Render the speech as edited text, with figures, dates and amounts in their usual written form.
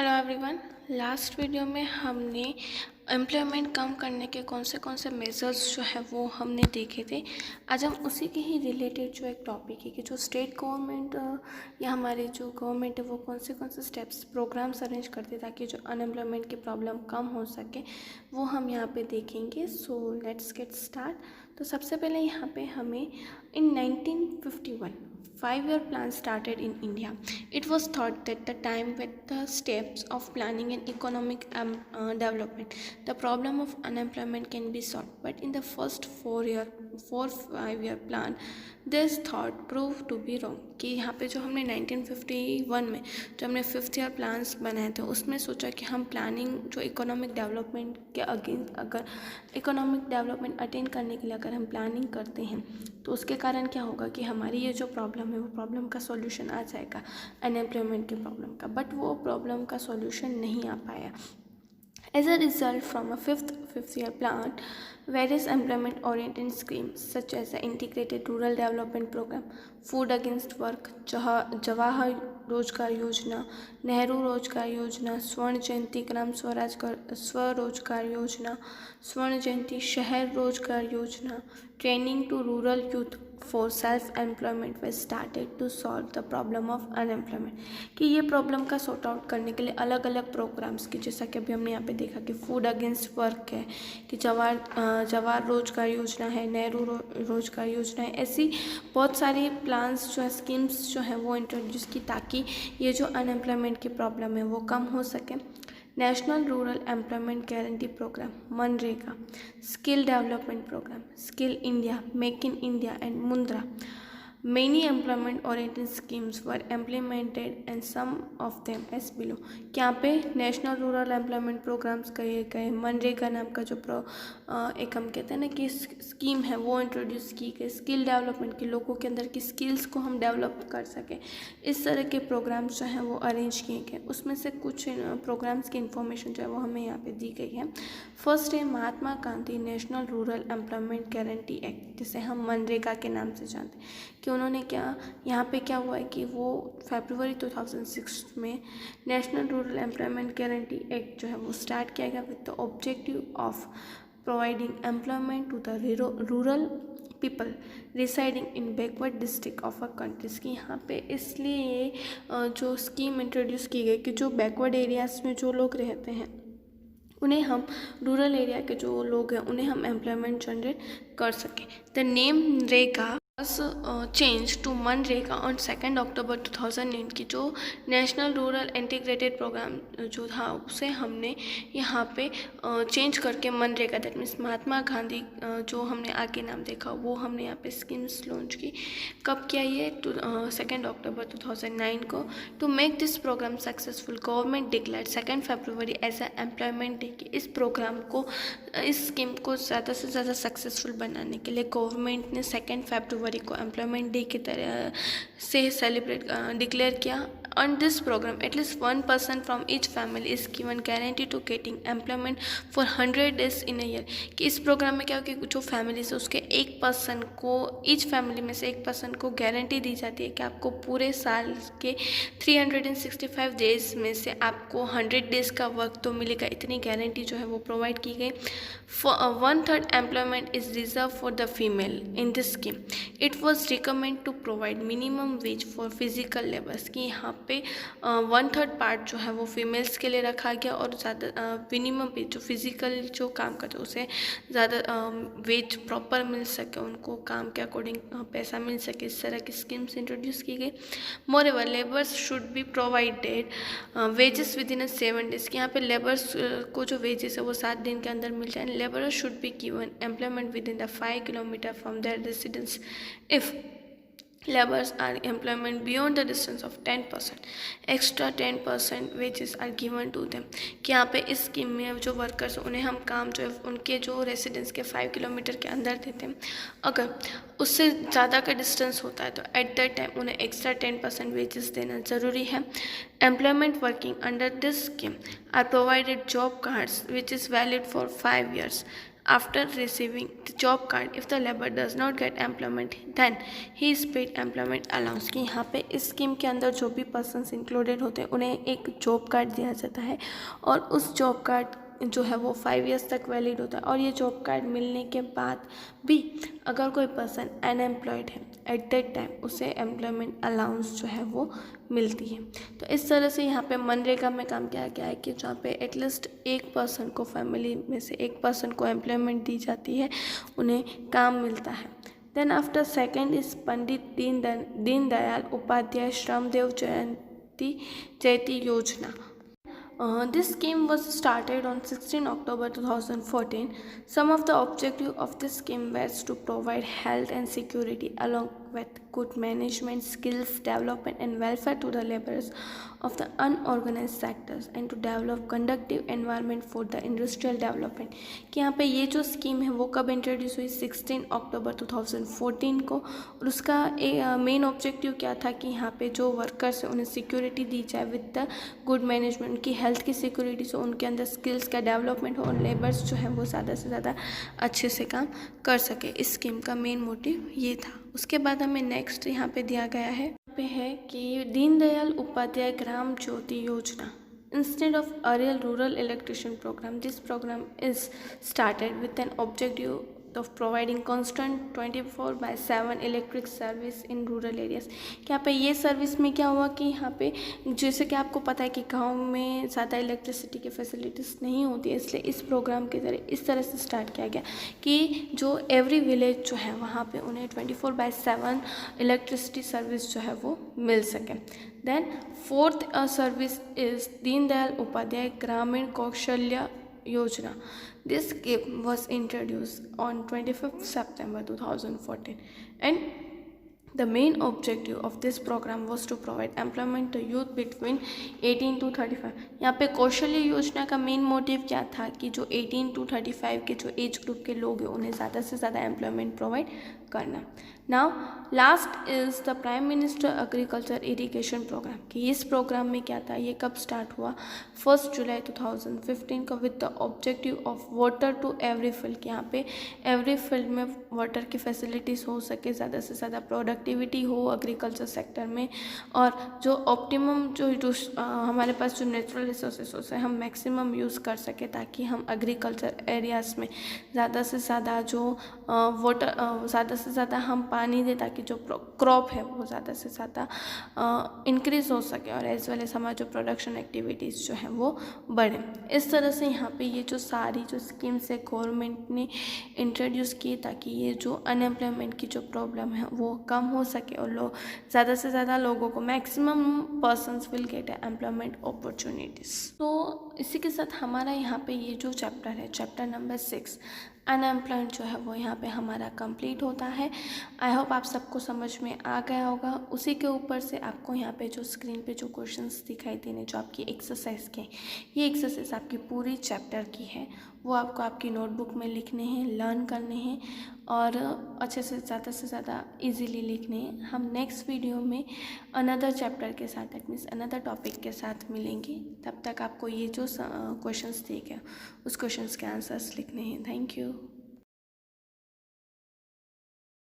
Hello everyone. Last video में हमने employment कम करने के कौन से मेजर्स जो है वो हमने देखे थे। आज हम उसी के ही रिलेटेड जो एक टॉपिक है कि जो स्टेट गवर्नमेंट या हमारी जो गवर्नमेंट है वो कौन से स्टेप्स प्रोग्राम्स अरेंज करते ताकि जो अनएम्प्लॉयमेंट की प्रॉब्लम कम हो सके वो हम यहाँ पे देखेंगे। So let's get start. तो सबसे पहले यहाँ पे हमें इन 1951 5-year plan started in India. It was thought that the time with the steps of planning and economic development, the problem of unemployment can be solved. But in the first 5-year plan, this thought proved to be wrong. कि यहाँ पे जो हमने 1951 में जो हमने 5th year plans बनाए थे उसमें सोचा कि हम प्लानिंग जो इकोनॉमिक डेवलपमेंट के अगेंस्ट अगर इकोनॉमिक डेवलपमेंट अटेन करने के लिए अगर हम प्लानिंग करते हैं तो उसके कारण क्या होगा कि हमारी ये जो प्रॉब्लम है वो प्रॉब्लम का सॉल्यूशन आ जाएगा अनएम्प्लॉयमेंट के प्रॉब्लम का। बट वो प्रॉब्लम का सॉल्यूशन नहीं आ पाया। As a result, from a fifth year plan, various employment oriented schemes such as the Integrated Rural Development Program, Food Against Work, Jawahar रोजगार योजना, नेहरू रोजगार योजना, स्वर्ण जयंती ग्राम स्वरोजगार योजना, स्वर्ण जयंती Shahar Rozgar Yojana, training to rural youth for self employment we started to solve the problem of unemployment. कि ये प्रॉब्लम का सॉर्ट आउट करने के लिए अलग अलग प्रोग्राम्स की, जैसा कि अभी हमने यहाँ पे देखा कि फूड अगेंस्ट वर्क है, कि जवाहर रोजगार योजना है, नेहरू रोजगार योजना है, ऐसी बहुत सारी प्लान्स जो है स्कीम्स जो है वो इंट्रोड्यूस की ताकि ये जो अनएम्प्लॉयमेंट की प्रॉब्लम है वो कम हो सके। National rural employment guarantee programme मनरेगा, skill development programme, skill India, make in India and Mudra, many employment oriented schemes were implemented and some of them as below। यहाँ पे नेशनल रूरल एम्प्लॉयमेंट प्रोग्राम्स कहे गए, मनरेगा नाम का जो एक हम कहते हैं ना कि स्कीम है वो इंट्रोड्यूस की गई, स्किल डेवलपमेंट के लोगों के अंदर की स्किल्स को हम डेवलप कर सकें, इस तरह के प्रोग्राम्स जो हैं वो अरेंज किए गए। उसमें से कुछ प्रोग्राम्स की इन्फॉर्मेशन जो है वो हमें यहाँ पे दी गई है। फर्स्ट है Mahatma Gandhi national rural employment guarantee act, जिसे हम मनरेगा के नाम से जानते हैं। कि उन्होंने क्या यहाँ पे क्या हुआ है कि वो फरवरी 2006 में national rural employment guarantee act जो है वो स्टार्ट किया गया with the objective of providing employment to the rural people residing in backward district of a countries. की यहाँ पे इसलिए जो स्कीम इंट्रोड्यूस की गई कि जो बैकवर्ड एरियाज़ में जो लोग रहते हैं उन्हें हम रूरल एरिया के जो लोग हैं उन्हें हम एम्प्लॉयमेंट जनरेट कर सकें। द नेम रेगा चेंज टू मनरेगा ऑन 2 अक्टूबर 2009 की जो नेशनल रूरल इंटीग्रेटेड प्रोग्राम जो था उसे हमने यहाँ पे चेंज करके मनरेगा, दैट मीन्स महात्मा गांधी जो हमने आगे नाम देखा वो हमने यहाँ पे स्कीम्स लॉन्च की। कब किया ये 2 अक्टूबर 2009 को। To make this programme successful government declare 2 February as a employment day. कि इस प्रोग्राम को इस स्कीम को ज़्यादा से ज़्यादा सक्सेसफुल बनाने के लिए गवर्नमेंट ने 2 फरवरी को एम्प्लॉयमेंट डे की तरह से सेलिब्रेट डिक्लेयर किया। On this program, at least one person from each family is given guarantee to getting employment for 100 days in a year। कि इस प्रोग्राम में क्या हो कि जो फैमिलीज है उसके एक पर्सन को, ईच फैमिली में से एक पर्सन को गारंटी दी जाती है कि आपको पूरे साल के 365 डेज में से आपको 100 डेज़ का वर्क तो मिलेगा, इतनी गारंटी जो है वो प्रोवाइड की गई। 1/3 employment is reserve for the female in this scheme. It was recommend to provide minimum wage for physical labours. की यहाँ पे 1/3 पार्ट जो है वो फीमेल्स के लिए रखा गया और ज़्यादा मिनिमम वेज जो फिजिकल जो काम करते हैं उसे ज़्यादा वेज प्रॉपर मिल सके, उनको काम के अकॉर्डिंग पैसा मिल सके, इस तरह की स्कीम्स इंट्रोड्यूस की गई। Moreover labours should be provided wages within 7 days. यहाँ पे लेबर्स को जो वेजेस है वो 7 दिन के अंदर मिल जाए। Labourers should be given employment within the 5 kilometre from there residence if laborers are employment beyond the distance of 10%, extra 10% wages are given to them। कि यहाँ पे इस स्कीम में जो वर्कर्स उन्हें हम काम जो है उनके जो रेसिडेंस के 5 किलोमीटर के अंदर देते हैं। अगर उससे ज़्यादा का डिस्टेंस होता है तो एट दैट टाइम उन्हें एक्स्ट्रा 10% वेजेस देना ज़रूरी है। Employment working under this scheme are provided job cards which is valid for 5 years। after receiving the job card. If the laborer does not get employment, then he is paid employment allowance. कि यहाँ पे इस scheme के अंदर जो भी persons included होते हैं उन्हें एक जॉब कार्ड दिया जाता है और उस जॉब कार्ड जो है वो 5 ईयर्स तक वैलिड होता है और ये जॉब कार्ड मिलने के बाद भी अगर कोई पर्सन अनएम्प्लॉयड है एट दैट टाइम उसे एम्प्लॉयमेंट अलाउंस जो है वो मिलती है। तो इस तरह से यहाँ पे मनरेगा में काम किया गया है कि जहाँ पे एटलीस्ट एक पर्सन को, फैमिली में से एक पर्सन को एम्प्लॉयमेंट दी जाती है, उन्हें काम मिलता है। Then after second is Pandit Deendayal Upadhyay श्रमदेव जयती योजना. This scheme was started on 16 October 2014. Some of the objectives of this scheme were to provide health and security along with good management, skills development and welfare to the laborers of the unorganized sectors and to develop conducive environment for the industrial development. कि यहाँ पे ये जो scheme है वो कब introduce हुई? 16 अक्टूबर 2014 को। और उसका मेन ऑब्जेक्टिव क्या था कि यहाँ पे जो वर्कर्स हैं उन्हें सिक्योरिटी दी जाए विद द गुड मैनेजमेंट, उनकी हेल्थ की सिक्योरिटी से उनके अंदर स्किल्स का डेवलपमेंट हो और लेबर्स जो है वो ज़्यादा से ज़्यादा अच्छे से काम कर सके। इस स्कीम का मेन मोटिव ये था। उसके बाद हमें नेक्स्ट यहाँ पे दिया गया है, यहाँ पे है कि दीनदयाल उपाध्याय ग्राम ज्योति योजना. Instead of earlier rural electrician program, this program is started with an objective of providing constant 24/7 electric service in rural areas. कि यहाँ पे ये सर्विस में क्या हुआ कि यहाँ पे जैसे कि आपको पता है कि गांव में ज़्यादा इलेक्ट्रिसिटी की फैसिलिटीज़ नहीं होती है, इसलिए इस प्रोग्राम के ज़रिए इस तरह से स्टार्ट किया गया कि जो एवरी विलेज जो है वहाँ पे उन्हें 24/7 इलेक्ट्रिसिटी सर्विस जो है वो मिल सके. Then fourth service is Deendayal Upadhyay Grameen Kaushalya योजना. This scheme was introduced on 25th September 2014 and the main objective of this program was to provide employment to youth between 18 to 35. यहाँ पे कौशल्य योजना का मेन मोटिव क्या था कि जो 18 to 35 के जो एज ग्रुप के लोग हैं उन्हें ज़्यादा से ज़्यादा एम्प्लॉयमेंट प्रोवाइड करना. Now last is the prime minister agriculture irrigation programme. कि इस प्रोग्राम में क्या था, ये कब स्टार्ट हुआ? 1 जुलाई 2015 को with the objective of water to every field. कि यहाँ पे एवरी फील्ड में वाटर की फैसिलिटीज़ हो सके, ज़्यादा से ज़्यादा प्रोडक्टिविटी हो एग्रीकल्चर सेक्टर में और जो ऑप्टिमम जो हमारे पास जो नेचुरल रिसोर्सेस है हम मैक्सिमम यूज़ कर सके ताकि हम एग्रीकल्चर एरियाज़ में ज़्यादा से ज़्यादा जो वाटर ज़्यादा से ज़्यादा हम पानी दें ताकि जो क्रॉप है वो ज़्यादा से ज़्यादा इंक्रीज़ हो सके और एज वेल एज हमारा जो प्रोडक्शन एक्टिविटीज़ जो है वो बढ़े. इस तरह से यहाँ पे ये जो सारी जो स्कीम्स है गवर्नमेंट ने इंट्रोड्यूस की ताकि ये जो अनएम्प्लॉयमेंट की जो प्रॉब्लम है वो कम हो सके और लोग ज़्यादा से ज़्यादा लोगों को maximum persons will get employment opportunities. तो इसी के साथ हमारा यहाँ पे ये जो चैप्टर है, चैप्टर नंबर 6 अनएम्प्लॉयड जो है वो यहाँ पे हमारा कंप्लीट होता है. आई होप आप सबको समझ में आ गया होगा. उसी के ऊपर से आपको यहाँ पे जो स्क्रीन पे जो क्वेश्चंस दिखाई देने जो आपकी एक्सरसाइज के, ये एक्सरसाइज आपकी पूरी चैप्टर की है, वो आपको आपकी नोटबुक में लिखने हैं, लर्न करने हैं और अच्छे से ज़्यादा इजीली लिखने हैं. हम नेक्स्ट वीडियो में अनदर चैप्टर के साथ, दैट मीन्स अनदर टॉपिक के साथ मिलेंगे. तब तक आपको ये जो क्वेश्चंस दिए गए उस क्वेश्चंस के आंसर्स लिखने हैं. Thank you.